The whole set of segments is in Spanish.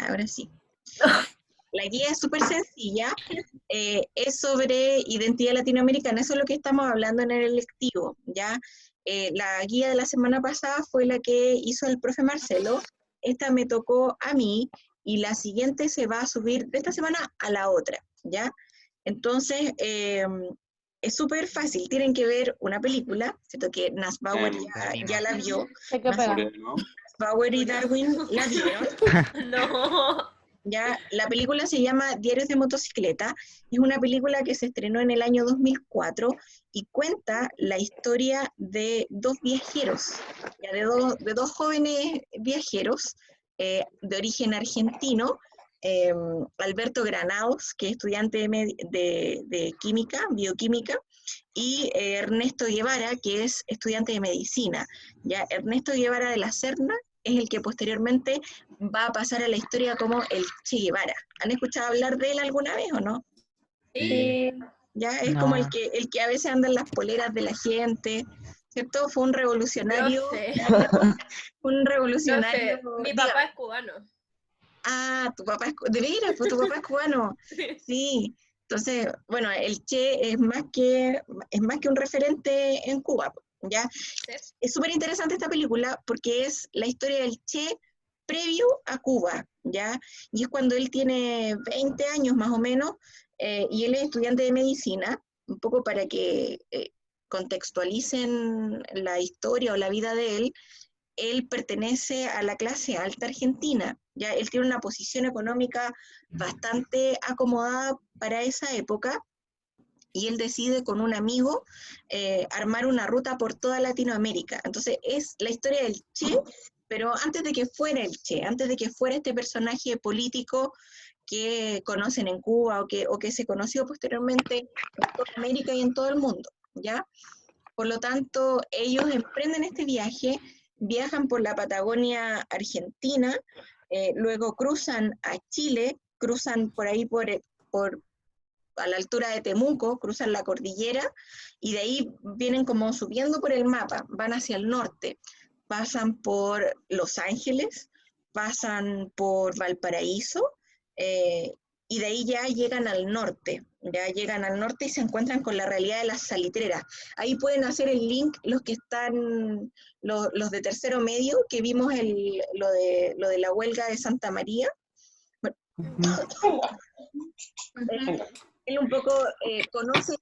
Ahora sí. La guía es súper sencilla, es sobre identidad latinoamericana, eso es lo que estamos hablando en el electivo, ¿ya? La guía de la semana pasada fue la que hizo el profe Marcelo, esta me tocó a mí, y la siguiente se va a subir de esta semana a la otra, ¿ya? Entonces, es súper fácil, tienen que ver una película, ¿cierto? Que Nussbauer ya la vio, Sé que pega. Nussbauer y Darwin la vieron. No. Ya, la película se llama Diarios de motocicleta, es una película que se estrenó en el año 2004 y cuenta la historia de dos viajeros, ya, de dos jóvenes viajeros de origen argentino, eh, Alberto Granados, que es estudiante de química, bioquímica, y Ernesto Guevara, que es estudiante de medicina. Ya, Ernesto Guevara de la Serna es el que posteriormente va a pasar a la historia como el Che Guevara. ¿Han escuchado hablar de él alguna vez o no? Sí. Ya es No. como el que a veces anda en las poleras de la gente, ¿cierto? Fue un revolucionario. Lo sé. Un Lo revolucionario. sé. Mi dígame. papá es cubano. Ah, tu papá es, de veras, pues tu papá es cubano. Sí. Entonces, bueno, el Che es más que un referente en Cuba, ¿ya? Sí. Es súper interesante esta película porque es la historia del Che previo a Cuba, ¿ya? Y es cuando él tiene 20 años más o menos, y él es estudiante de medicina, un poco para que contextualicen la historia o la vida de él. Él pertenece a la clase alta argentina, ya él tiene una posición económica bastante acomodada para esa época, y él decide con un amigo armar una ruta por toda Latinoamérica. Entonces es la historia del Che, pero antes de que fuera el Che, antes de que fuera este personaje político que conocen en Cuba o que se conoció posteriormente en toda América y en todo el mundo, ¿ya? Por lo tanto, ellos emprenden este viaje, viajan por la Patagonia Argentina, luego cruzan a Chile, cruzan por ahí por a la altura de Temuco, cruzan la cordillera y de ahí vienen como subiendo por el mapa, van hacia el norte, pasan por Los Ángeles, pasan por Valparaíso, y de ahí ya llegan al norte y se encuentran con la realidad de las salitreras. Ahí pueden hacer el link los que están, los de tercero medio, que vimos lo de la huelga de Santa María. Bueno, él un poco conoce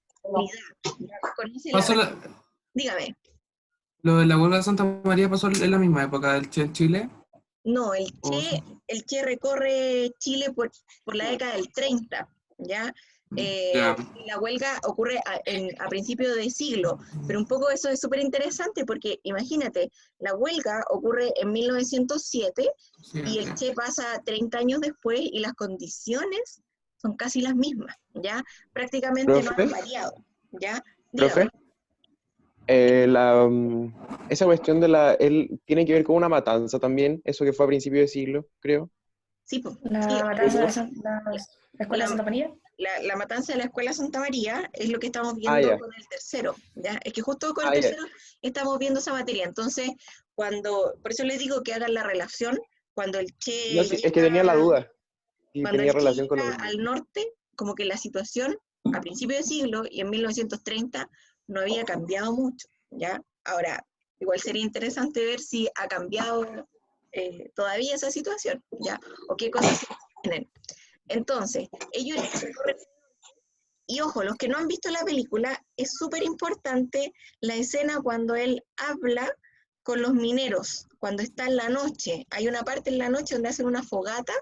la realidad. Dígame. ¿Lo de la huelga de Santa María pasó en la misma época del Che en Chile? No, ¿O sí? el Che recorre Chile por la década del 30, ¿ya? Ya. La huelga ocurre a principios de siglo, pero un poco eso es súper interesante porque imagínate, la huelga ocurre en 1907 Sí, y el Che pasa 30 años después y las condiciones son casi las mismas, ¿ya? Prácticamente no ¿Profe? han variado, ¿ya? ¿Profe? Dígame. Esa cuestión él tiene que ver con una matanza también, eso que fue a principios de siglo, creo. Sí, pues, La sí, matanza de la escuela de Santa María. la matanza de la escuela Santa María es lo que estamos Ah, viendo ya. con el tercero, ¿ya? Es que justo con el Ah, ya. tercero estamos viendo esa materia, entonces, por eso les digo que hagan la relación, cuando el No, Che sí, es que tenía la llega, duda. Y cuando tenía el Che relación con lo llega mismo. al norte, como que la situación a principios de siglo y en 1930 no había cambiado mucho, ¿ya? Ahora, igual sería interesante ver si ha cambiado todavía esa situación, ¿ya? O qué cosas se tienen. Entonces, ellos recorren. Y ojo, los que no han visto la película, es súper importante la escena cuando él habla con los mineros, cuando está en la noche. Hay una parte en la noche donde hacen una fogata,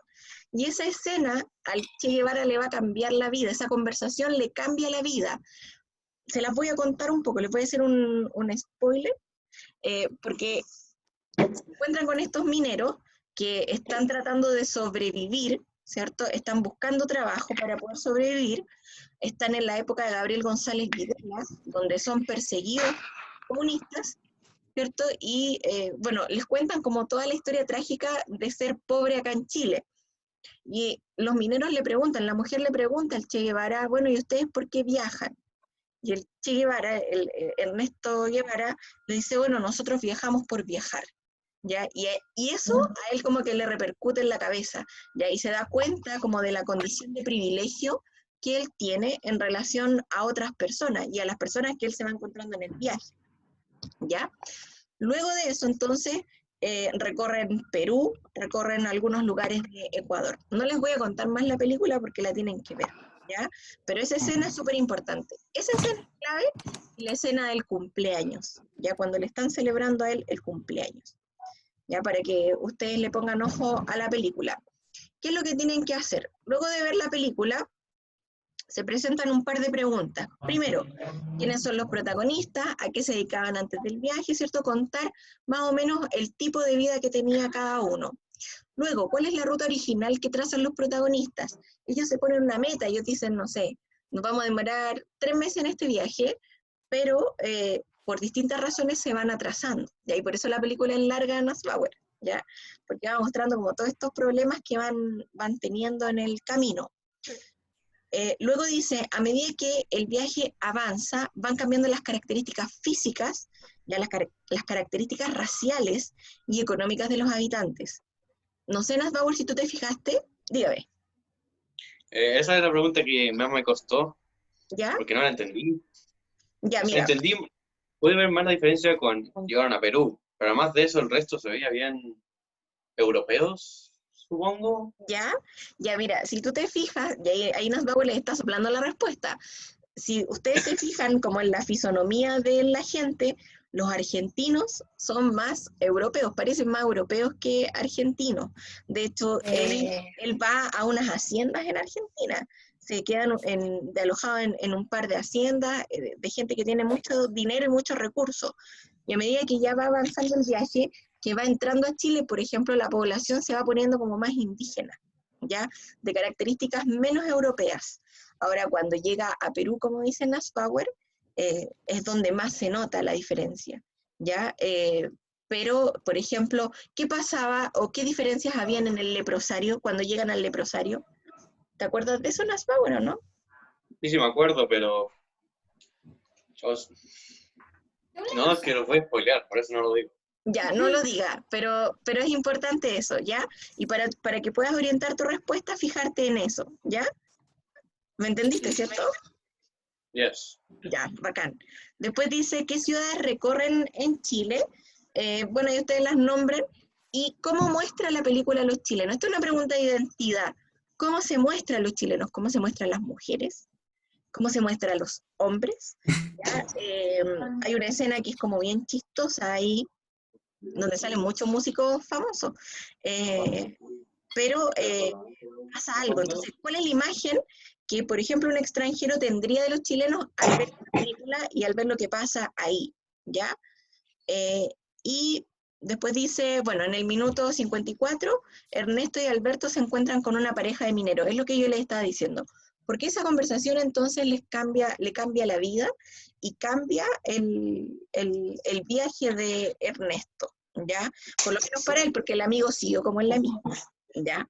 y esa escena al Che Guevara le va a cambiar la vida, esa conversación le cambia la vida. Se las voy a contar un poco, les voy a hacer un spoiler, porque se encuentran con estos mineros que están tratando de sobrevivir, ¿cierto? Están buscando trabajo para poder sobrevivir, están en la época de Gabriel González Videla, donde son perseguidos comunistas, ¿cierto? Y bueno, les cuentan como toda la historia trágica de ser pobre acá en Chile. Y los mineros le preguntan, la mujer le pregunta al Che Guevara, bueno, ¿y ustedes por qué viajan? Y el Che Guevara, Ernesto Guevara, le dice, bueno, nosotros viajamos por viajar. ¿ya? Y eso a él como que le repercute en la cabeza, ¿ya? Y se da cuenta como de la condición de privilegio que él tiene en relación a otras personas y a las personas que él se va encontrando en el viaje, ¿ya? Luego de eso, entonces, recorren Perú, recorren algunos lugares de Ecuador. No les voy a contar más la película porque la tienen que ver, ¿ya? Pero esa escena es súper importante. Esa escena es clave y la escena del cumpleaños, ¿ya? Cuando le están celebrando a él el cumpleaños, ¿ya? Para que ustedes le pongan ojo a la película. ¿Qué es lo que tienen que hacer? Luego de ver la película, se presentan un par de preguntas. Primero, ¿quiénes son los protagonistas? ¿A qué se dedicaban antes del viaje? ¿Cierto? Contar más o menos el tipo de vida que tenía cada uno. Luego, ¿cuál es la ruta original que trazan los protagonistas? Ellos se ponen una meta, ellos dicen, no sé, nos vamos a demorar 3 meses en este viaje, pero por distintas razones se van atrasando. ¿Ya? Y por eso la película enlarga a Nussbauer, ¿ya? Porque va mostrando como todos estos problemas que van teniendo en el camino. Luego dice, a medida que el viaje avanza, van cambiando las características físicas, ya las características raciales y económicas de los habitantes. No sé, Nussbauer, si tú te fijaste, dígame, Esa es la pregunta que más me costó, ¿ya? porque no la entendí. Ya, O sea, mira, entendí, pude ver más la diferencia con llegaron a Perú, pero además de eso el resto se veía bien europeos, supongo. ya, mira, si tú te fijas, y ahí Nussbauer les está soplando la respuesta. Si ustedes se fijan como en la fisonomía de la gente, los argentinos son más europeos, parecen más europeos que argentinos. De hecho, él va a unas haciendas en Argentina, se quedan de alojado en un par de haciendas de gente que tiene mucho dinero y muchos recursos. Y a medida que ya va avanzando el viaje, que va entrando a Chile, por ejemplo, la población se va poniendo como más indígena, ¿ya? De características menos europeas. Ahora, cuando llega a Perú, como dice Nussbauer, es donde más se nota la diferencia, ¿ya? Pero, por ejemplo, ¿qué pasaba o qué diferencias habían en el leprosario cuando llegan al leprosario? ¿Te acuerdas de eso, Nussbauer, o no? Sí, sí me acuerdo, pero no, es que los voy a spoilear, por eso no lo digo. Ya, no lo diga, pero es importante eso, ¿ya? Y para que puedas orientar tu respuesta, fijarte en eso, ¿ya? ¿Me entendiste, cierto? Yes. Ya, bacán. Después dice, ¿qué ciudades recorren en Chile? Bueno, y ustedes las nombren. ¿Y cómo muestra la película a los chilenos? Esto es una pregunta de identidad. ¿Cómo se muestra a los chilenos? ¿Cómo se muestran las mujeres? ¿Cómo se muestra a los hombres? ¿Ya? Hay una escena que es como bien chistosa ahí, donde salen muchos músicos famosos. Pero pasa algo. Entonces, ¿cuál es la imagen que, por ejemplo, un extranjero tendría de los chilenos al ver la película y al ver lo que pasa ahí? ¿Ya? Y después dice, bueno, en el minuto 54, Ernesto y Alberto se encuentran con una pareja de mineros. Es lo que yo les estaba diciendo. Porque esa conversación entonces le cambia la vida y cambia el viaje de Ernesto, ¿ya? Por lo menos para él, porque el amigo siguió como en la misma, ¿ya?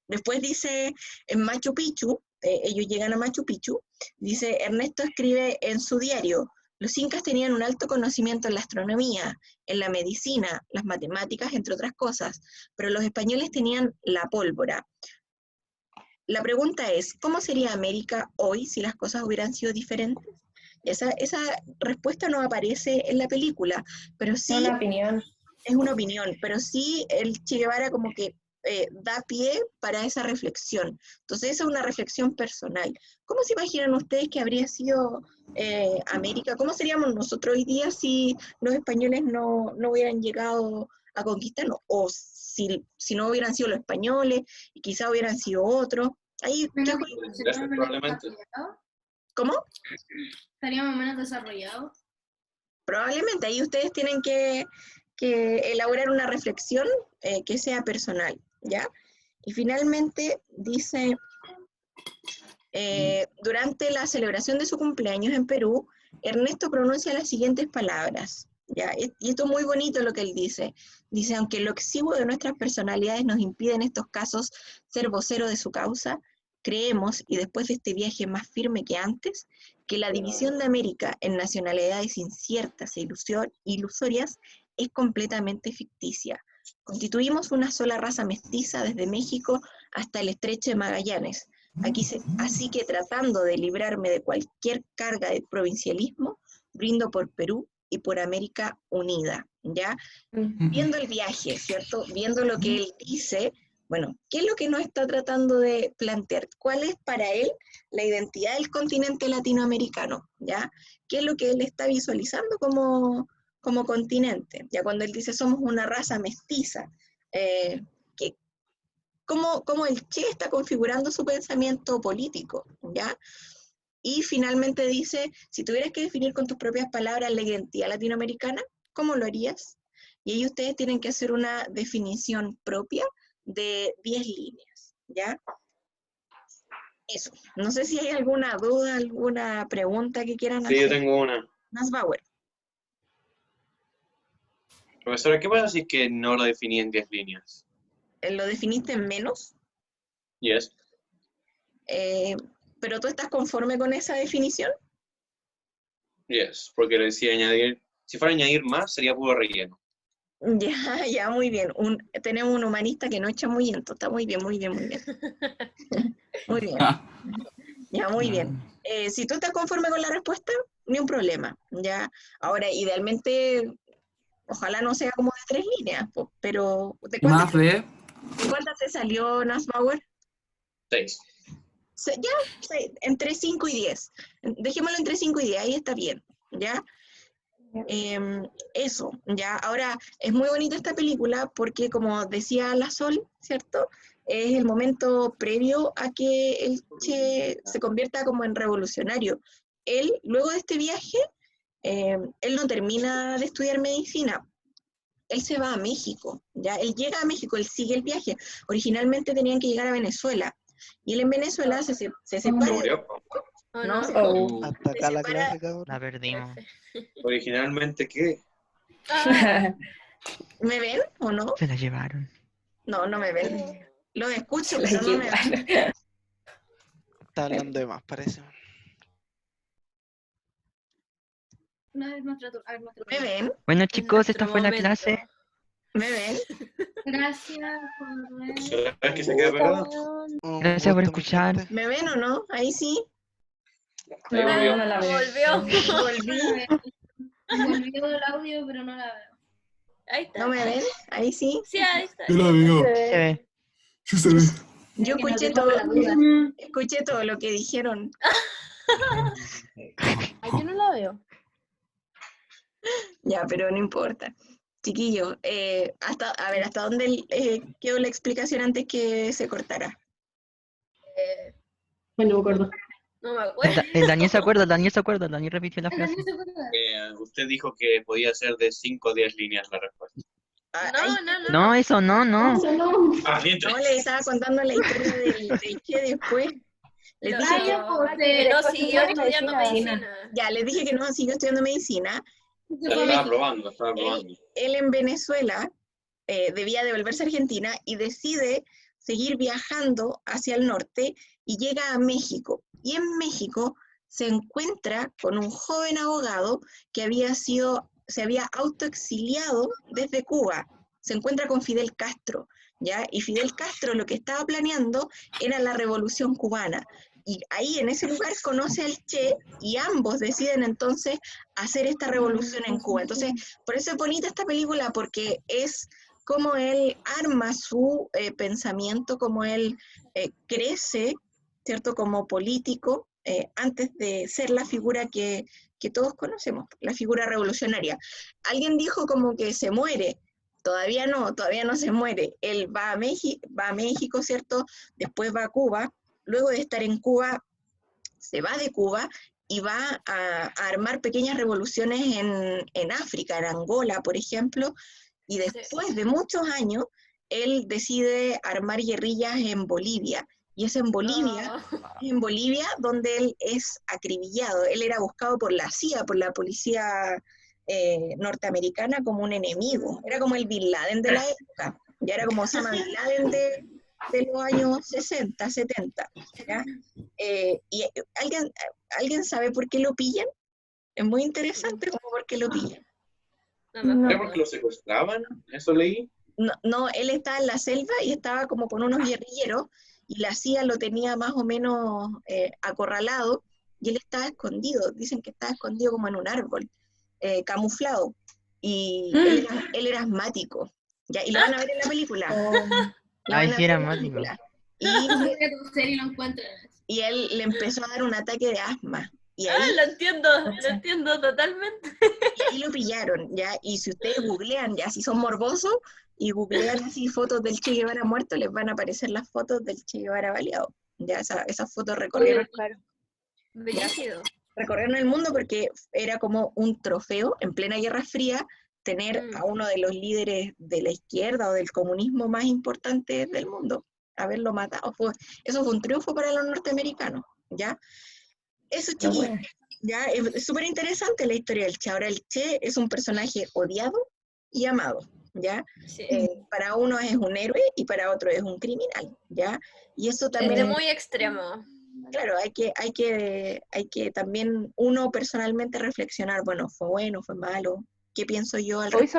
Después dice, en Machu Picchu, ellos llegan a Machu Picchu, dice, Ernesto escribe en su diario, los incas tenían un alto conocimiento en la astronomía, en la medicina, las matemáticas, entre otras cosas, pero los españoles tenían la pólvora. La pregunta es, ¿cómo sería América hoy si las cosas hubieran sido diferentes? Esa respuesta no aparece en la película, pero sí Una opinión. es una opinión, pero sí el Che Guevara como que da pie para esa reflexión. Entonces esa es una reflexión personal. ¿Cómo se imaginan ustedes que habría sido América? ¿Cómo seríamos nosotros hoy día si los españoles no hubieran llegado a conquistarnos? O si no hubieran sido los españoles y quizá hubieran sido otros. Ahí, Probablemente. ¿Cómo? ¿Estaríamos menos desarrollados? Probablemente ahí ustedes tienen que elaborar una reflexión que sea personal, ¿ya? Y finalmente dice, durante la celebración de su cumpleaños en Perú, Ernesto pronuncia las siguientes palabras, ¿ya? Y esto es muy bonito lo que él dice. Dice, aunque lo exiguo de nuestras personalidades nos impide en estos casos ser vocero de su causa, creemos, y después de este viaje más firme que antes, que la división de América en nacionalidades inciertas e ilusorias es completamente ficticia. Constituimos una sola raza mestiza desde México hasta el estrecho de Magallanes. Así que tratando de librarme de cualquier carga de provincialismo, brindo por Perú y por América Unida, ¿ya? Viendo el viaje, ¿cierto? Viendo lo que él dice, bueno, ¿qué es lo que nos está tratando de plantear? ¿Cuál es para él la identidad del continente latinoamericano? ¿Ya? ¿Qué es lo que él está visualizando como continente? Ya cuando él dice somos una raza mestiza, ¿cómo el Che está configurando su pensamiento político? ¿Ya? Y finalmente dice, si tuvieras que definir con tus propias palabras la identidad latinoamericana, ¿cómo lo harías? Y ahí ustedes tienen que hacer una definición propia de 10 líneas, ¿ya? Eso. No sé si hay alguna duda, alguna pregunta que quieran Sí, hacer. yo tengo una. Nassbauer. Profesora, ¿qué pasa si es que no lo definí en 10 líneas? ¿Lo definiste en menos? Yes. ¿Pero tú estás conforme con esa definición? Yes, porque le decía añadir, si fuera a añadir más, sería puro relleno. Ya, muy bien. Tenemos un humanista que no echa muy bien. Está muy bien, muy bien, muy bien. Muy bien. Ya, muy bien. Si tú estás conforme con la respuesta, ni un problema. Ya. Ahora, idealmente, ojalá no sea como de 3 líneas, pero ¿de Más cuántas te salió Nassbauer? 6. Ya, entre 5 y 10. Dejémoslo entre 5 y 10, ahí está bien. ¿Ya? Eso, ya. Ahora, es muy bonita esta película porque, como decía la Sol, ¿cierto? Es el momento previo a que el Che se convierta como en revolucionario. Él, luego de este viaje, él no termina de estudiar medicina. Él se va a México, ¿ya? Él llega a México, él sigue el viaje. Originalmente tenían que llegar a Venezuela. Y él en Venezuela se separa. ¿Murió? Oh, No, no. Hasta acá la separa- clase, cabrón. La perdimos. Originalmente, ¿qué? Ah, ¿Me ven o no? Se la llevaron. No, no me ven. Los escucho, Se la pero no me ven. llevaron. Está hablando de más, parece. una vez nuestra turno. A ver, nuestra ¿Me turno. ven? Bueno, chicos, nuestro esta fue la momento. clase. ¿Me ven? Gracias por ver. ¿Sabes que se queda pegada? Un Gracias por gusto, mi escuchar. gente. ¿Me ven o no? Ahí sí. Ahí No, volvió. no la veo. Volvió. Volví. Volvió el audio, pero no la veo. Ahí está. ¿No me ven? Ahí sí. Sí, ahí está. Yo la veo. Se ve. Sí se ve. Yo Que no escuché tengo todo, la duda. escuché todo lo que dijeron. Ay, yo no la veo. Ya, pero no importa. Chiquillos, ¿hasta dónde quedó la explicación antes que se cortara? Bueno, me acuerdo. No me acuerdo. El Daniel se acuerda, el Daniel se acuerda, el Daniel repitió la frase. Usted dijo que podía ser de 5 o 10 líneas la respuesta. Ahí- No, eso no, no. Ah, bien. no, les estaba contando la historia del Che después. Les dije que, No, siguió estudiando medicina. ya, les dije que no siguió estudiando medicina. Estaba probando, estaba probando. Él en Venezuela debía devolverse a Argentina y decide seguir viajando hacia el norte y llega a México. Y en México se encuentra con un joven abogado que se había autoexiliado desde Cuba. Se encuentra con Fidel Castro, ¿ya? Y Fidel Castro lo que estaba planeando era la revolución cubana. Y ahí en ese lugar conoce al Che y ambos deciden entonces hacer esta revolución en Cuba. Entonces, por eso es bonita esta película, porque es cómo él arma su pensamiento, cómo él crece, ¿cierto?, como político, antes de ser la figura que todos conocemos, la figura revolucionaria. Alguien dijo como que se muere. Todavía no se muere. Él va a México, ¿cierto? Después va a Cuba. Luego de estar en Cuba, se va de Cuba y va a armar pequeñas revoluciones en África, en Angola, por ejemplo, y después de muchos años, él decide armar guerrillas en Bolivia, y es en Bolivia, donde él es acribillado. Él era buscado por la CIA, por la policía norteamericana, como un enemigo. Era como el Bin Laden de la época, ya era como Osama Bin Laden de los años 60, 70. ¿Ya? ¿Y alguien sabe por qué lo pillan? Es muy interesante como por qué lo pillan. No me No. ¿Era acuerdo. porque lo secuestraban? ¿Eso leí? No, él estaba en la selva y estaba como con unos guerrilleros y la CIA lo tenía más o menos acorralado y él estaba escondido, dicen que estaba escondido como en un árbol, camuflado, y él era asmático, ¿ya? Y lo van a ver en la película. Lo Ay, van a sí, ver era en la asmático. película. Busca tu serie y lo encuentras. Y él le empezó a dar un ataque de asma. Y Ah, ahí, lo entiendo totalmente. y ahí lo pillaron, ¿ya? Y si ustedes googlean, ya si son morbosos, y googlean así fotos del Che Guevara muerto, les van a aparecer las fotos del Che Guevara baleado. Ya esas fotos recorrieron Brígido. el mundo porque era como un trofeo en plena Guerra Fría tener a uno de los líderes de la izquierda o del comunismo más importantes del mundo, haberlo matado. Eso fue un triunfo para los norteamericanos, ¿ya? Eso, chiquillos, ya es súper interesante la historia del Che. Ahora el Che es un personaje odiado y amado, ¿ya? Sí. Para uno es un héroe y para otro es un criminal, ¿ya? Y eso también Es muy extremo. claro, hay que también uno personalmente reflexionar, bueno, bueno, fue malo, ¿qué pienso yo al Hoy respecto?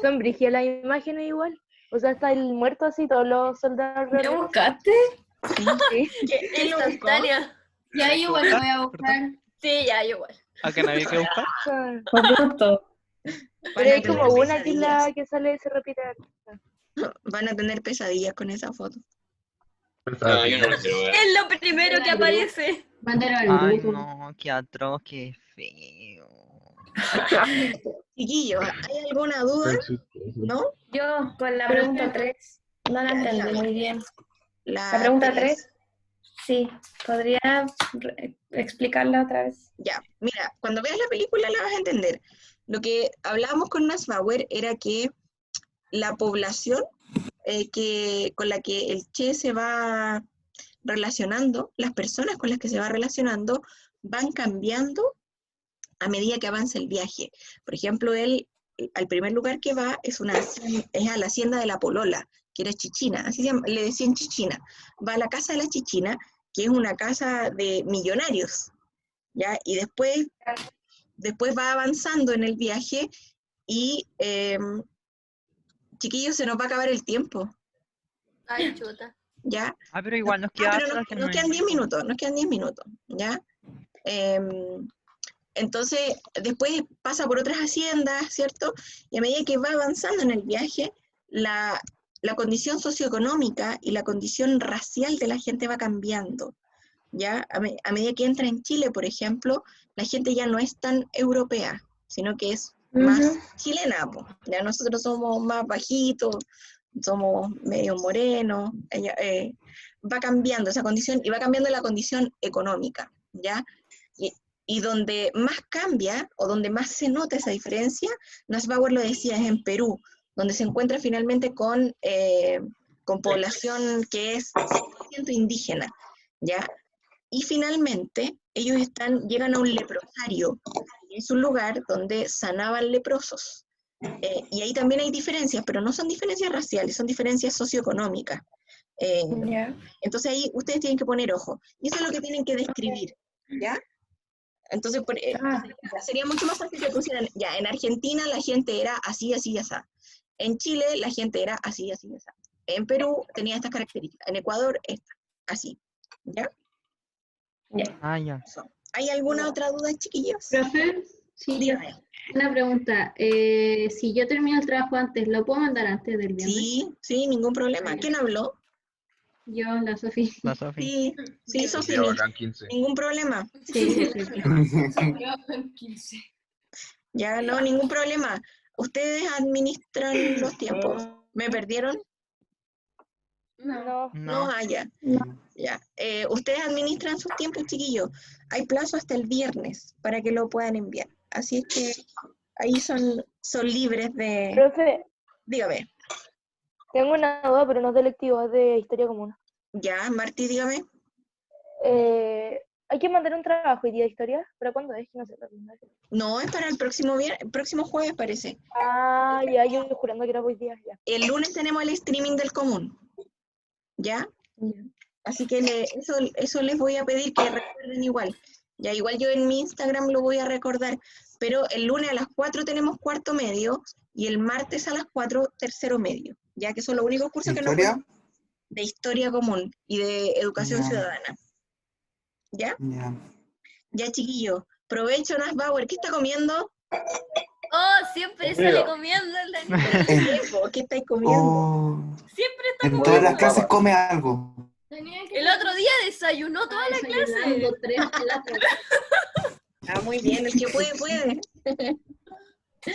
son brígidas las imágenes igual. O sea, está el muerto así, todos los soldados. ¿Lo buscaste? Sí. ¿Quién lo buscó? Instantánea. Ya yo igual voy a buscar. Sí, ya, yo igual. ¿A qué no había que buscar? Por gusto. Pero hay tener como una que, pesadillas. que sale y se repite. Van a tener pesadillas con esa foto. No, yo no lo quiero ver. Es lo primero que aparece. Mándalo al Ay, grupo. no, qué atroz, qué feo. Chiquillos, ¿hay alguna duda? ¿No? Yo con la pregunta 3 no la entendí muy bien. La La pregunta tres. 3, sí, ¿podría explicarla otra vez? Ya, mira, cuando veas la película la vas a entender. Lo que hablábamos con Nassbauer era que la población con la que el Che se va relacionando, las personas con las que se va relacionando, van cambiando a medida que avanza el viaje. Por ejemplo, él, al primer lugar que va es a la hacienda de la Polola, que era Chichina, así le decían Chichina. Va a la casa de la Chichina, que es una casa de millonarios, ¿ya? Y después va avanzando en el viaje y, chiquillos, se nos va a acabar el tiempo, Ay, chuta. ¿ya? Ah, pero igual nos queda Pero hasta que nos quedan 10 minutos, ¿ya? Entonces, después pasa por otras haciendas, ¿cierto? Y a medida que va avanzando en el viaje, la condición socioeconómica y la condición racial de la gente va cambiando, ¿ya? A medida que entra en Chile, por ejemplo, la gente ya no es tan europea, sino que es más chilena, po. Ya nosotros somos más bajitos, somos medio morenos, va cambiando esa condición y va cambiando la condición económica, ¿ya? Y donde más cambia o donde más se nota esa diferencia, Nassbauer lo decía, es en Perú, donde se encuentra finalmente con población que es 100% indígena, ¿ya? Y finalmente ellos llegan a un leprosario, y es un lugar donde sanaban leprosos. Y ahí también hay diferencias, pero no son diferencias raciales, son diferencias socioeconómicas. Entonces ahí ustedes tienen que poner ojo. Y eso es lo que tienen que describir, ¿ya? Entonces sería mucho más fácil que pusieran, ya, en Argentina la gente era así, así, así. En Chile la gente era así, así, así. En Perú tenía estas características. En Ecuador, así. ¿Ya? Ah, ya. ¿Hay alguna otra duda, chiquillos? Profe, sí, Dígame. una pregunta. Si yo termino el trabajo antes, ¿lo puedo mandar antes del viernes? Sí, ningún problema. ¿Quién habló? Yo, la Sofía. La Sofi. Sí, Sofía. Ningún problema. Sí. Ya, no, ningún problema. Ustedes administran los tiempos. ¿Me perdieron? No. No, ya. Ya. Ustedes administran sus tiempos, chiquillos. Hay plazo hasta el viernes para que lo puedan enviar. Así es que ahí son libres de... Profe, Dígame. tengo una duda, pero no es de lectivo, es de historia común. Ya, Martí, dígame. ¿Hay que mandar un trabajo hoy día de historia? ¿Para cuándo es? No sé. No, es para el próximo jueves, parece. Ah, ya, yo jurando que era hoy día, ya. El lunes tenemos el streaming del común. ¿Ya? Así que eso les voy a pedir que recuerden igual. Ya igual yo en mi Instagram lo voy a recordar, pero el lunes a las 4 tenemos cuarto medio y el martes a las 4 tercero medio, ya que son los únicos cursos que nos ¿Historia? ponen de historia común y de educación Ya. ciudadana. ¿Ya? Ya. Ya, chiquillo. Provecho, Nasbauer. ¿Qué está comiendo? Oh, siempre sale comiendo el Daniel. ¿Qué estáis comiendo? Oh, Siempre está en comiendo. todas las clases come algo. El otro día desayunó toda la clase. Desayunando 3 platos. Ah, muy bien. El que puede, puede. Ya,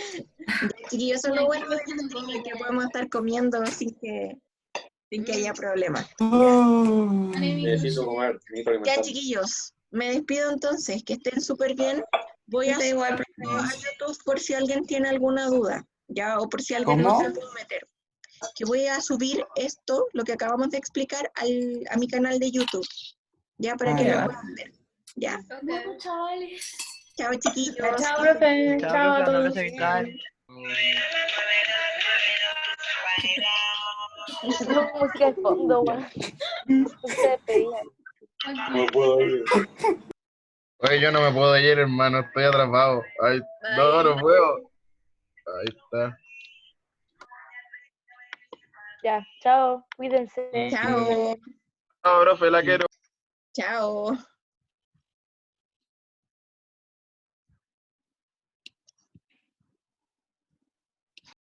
chiquillos, eso es lo bueno de este streaming, que podemos estar comiendo sin que haya problema. Necesito comer. necesito Ya, alimentarme. chiquillos, me despido entonces, que estén súper bien. Voy a subir a YouTube por si alguien tiene alguna duda, ya, o por si alguien no ¿Cómo? se pudo meter. Que voy a subir esto, lo que acabamos de explicar, a mi canal de YouTube, ya, para Ah, que lo ya. puedan ver. Ya. Bueno, chavales. Chao, chiquillos. Chao, profe. Chao, Chao a profe, todos. no me cae. No, música de fondo, weón. Ustedes pedían. No me puedo ir. Oye, yo no me puedo ir, hermano, estoy atrapado. Ay, no, no puedo. Ahí está. Ya, chao, cuídense. Chao. No, profe, la quiero. Chao.